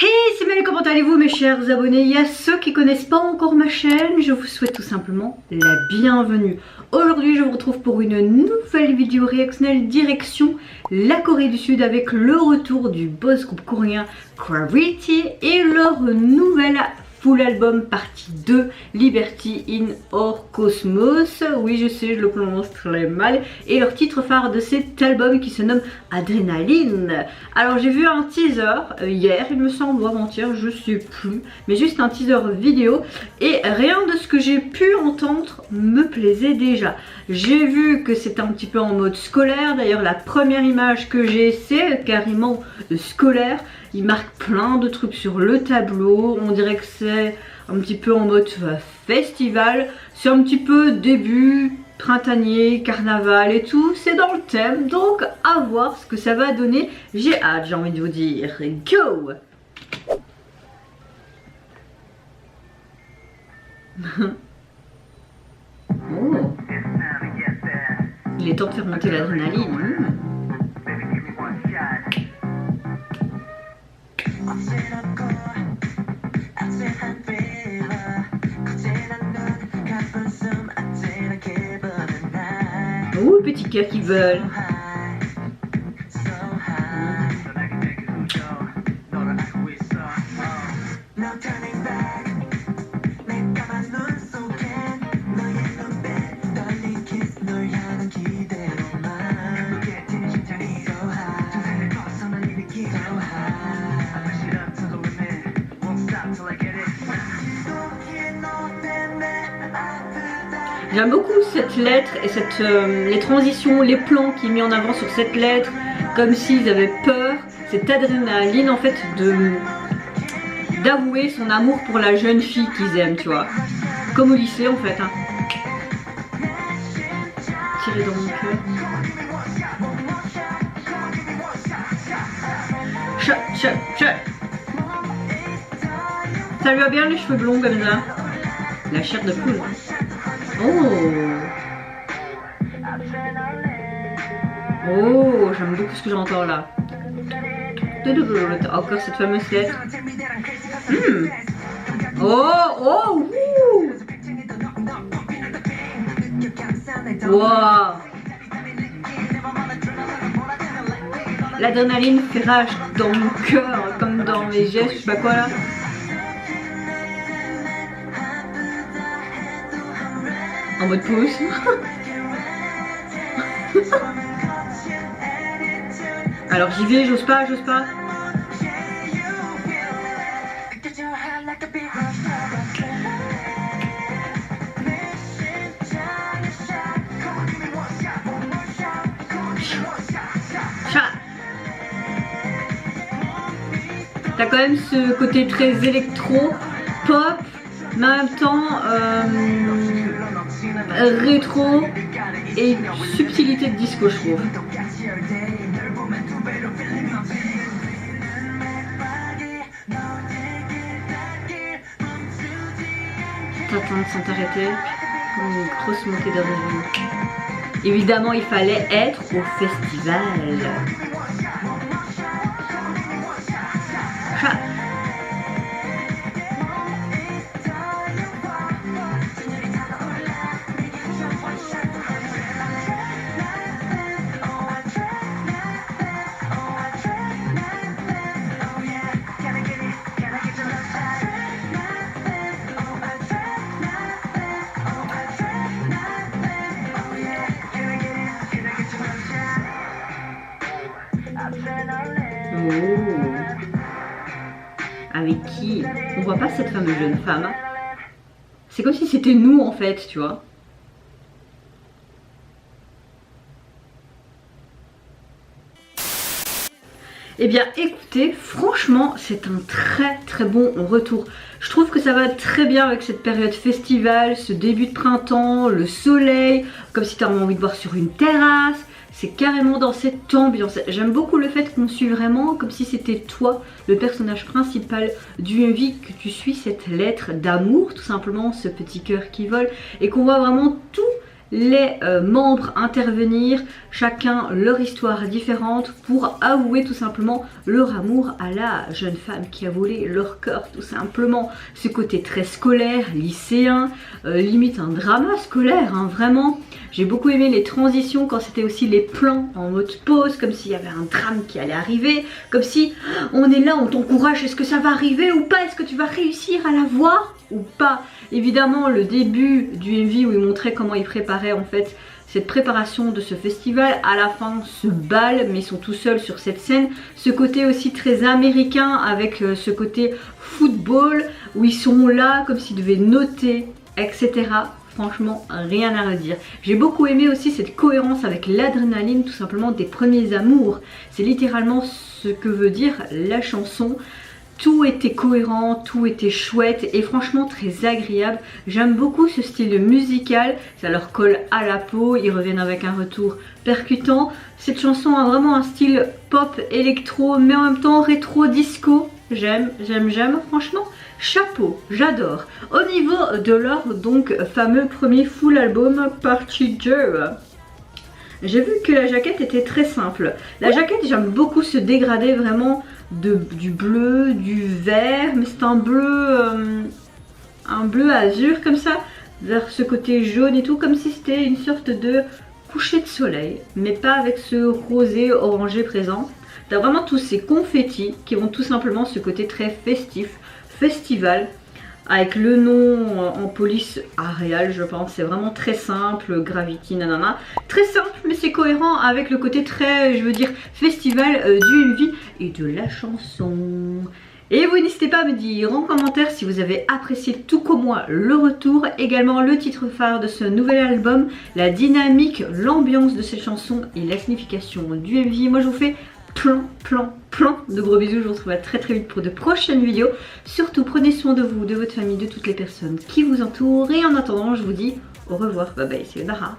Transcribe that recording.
Hey, c'est Mel, comment allez-vous mes chers abonnés? Il y a ceux qui connaissent pas encore ma chaîne, je vous souhaite tout simplement la bienvenue. Aujourd'hui je vous retrouve pour une nouvelle vidéo réactionnelle direction la Corée du Sud avec le retour du boss groupe coréen Gravity et leur nouvel full album partie 2, Liberty in Our Cosmos. Oui, je sais, je le prononce très mal. Et leur titre phare de cet album qui se nomme Adrénaline. Alors j'ai vu un teaser hier, il me semble, ou avant-hier, je sais plus. Mais juste un teaser vidéo. Et rien de ce que j'ai pu entendre me plaisait déjà. J'ai vu que c'était un petit peu en mode scolaire. D'ailleurs la première image que j'ai, c'est carrément scolaire. Il marque plein de trucs sur le tableau. On dirait que c'est un petit peu en mode festival. C'est un petit peu début printanier, carnaval et tout. C'est dans le thème. Donc à voir ce que ça va donner. J'ai hâte, j'ai envie de vous dire. Go! Oh. Il est temps de faire monter l'adrénaline. Oh, petit cœur qui vole. J'aime beaucoup cette lettre et les transitions, les plans qui est mis en avant sur cette lettre, comme s'ils avaient peur, cette adrénaline en fait d'avouer son amour pour la jeune fille qu'ils aiment, tu vois. Comme au lycée en fait. Hein. Tiré dans mon cœur. Chat. Ça lui va bien les cheveux blonds comme ça. La chair de poule. Oh, j'aime beaucoup ce que j'entends là. Encore cette fameuse lettre. Oh. Wow. L'adrénaline fait rage dans mon cœur, comme dans mes gestes, je sais pas quoi là. En mode pouce. Alors j'y vais, j'ose pas. T'as quand même ce côté très électro, pop, mais en même temps rétro et subtilité de disco, je trouve. T'attends sans t'arrêter, comme une grosse montée d'adrénaline. Évidemment, il fallait être au festival. Avec qui? On voit pas cette fameuse jeune femme. C'est comme si c'était nous en fait, tu vois. Eh bien écoutez, franchement c'est un très bon retour. Je trouve que ça va très bien avec cette période festival, ce début de printemps, le soleil, comme si tu avais envie de boire sur une terrasse. C'est carrément dans cette ambiance. J'aime beaucoup le fait qu'on suit vraiment comme si c'était toi, le personnage principal du MV, que tu suis cette lettre d'amour, tout simplement, ce petit cœur qui vole, et qu'on voit vraiment tout les membres intervenir, chacun leur histoire différente pour avouer tout simplement leur amour à la jeune femme qui a volé leur cœur tout simplement. Ce côté très scolaire, lycéen, limite un drama scolaire, hein, vraiment. J'ai beaucoup aimé les transitions quand c'était aussi les plans en mode pause, comme s'il y avait un drame qui allait arriver, comme si on est là, on t'encourage, est-ce que ça va arriver ou pas, est-ce que tu vas réussir à la voir ou pas. Évidemment le début du MV où il montrait comment il préparait en fait cette préparation de ce festival, à la fin ce bal, mais ils sont tout seuls sur cette scène, ce côté aussi très américain avec ce côté football où ils sont là comme s'ils devaient noter, etc. Franchement, rien à redire. J'ai beaucoup aimé aussi cette cohérence avec l'adrénaline tout simplement des premiers amours. C'est littéralement ce que veut dire la chanson. Tout était cohérent, tout était chouette et franchement très agréable. J'aime beaucoup ce style musical, ça leur colle à la peau, ils reviennent avec un retour percutant. Cette chanson a vraiment un style pop électro mais en même temps rétro disco. J'aime, franchement, chapeau, j'adore. Au niveau de leur donc fameux premier full album Party 2, j'ai vu que la jaquette était très simple. La jaquette, j'aime beaucoup ce dégradé vraiment du bleu, du vert, mais c'est un bleu azur comme ça, vers ce côté jaune et tout, comme si c'était une sorte de coucher de soleil, mais pas avec ce rosé orangé présent. T'as vraiment tous ces confettis qui vont tout simplement ce côté très festif, festival, avec le nom en police Areal, je pense. C'est vraiment très simple, Gravity, nanana. Très simple, mais c'est cohérent avec le côté très, je veux dire, festival du MV et de la chanson. Et vous n'hésitez pas à me dire en commentaire si vous avez apprécié tout comme moi le retour, également le titre phare de ce nouvel album, la dynamique, l'ambiance de cette chanson et la signification du MV. Moi je vous fais plein de gros bisous. Je vous retrouve très vite pour de prochaines vidéos. Surtout prenez soin de vous, de votre famille, de toutes les personnes qui vous entourent. Et en attendant, je vous dis au revoir. Bye bye, c'est Nara.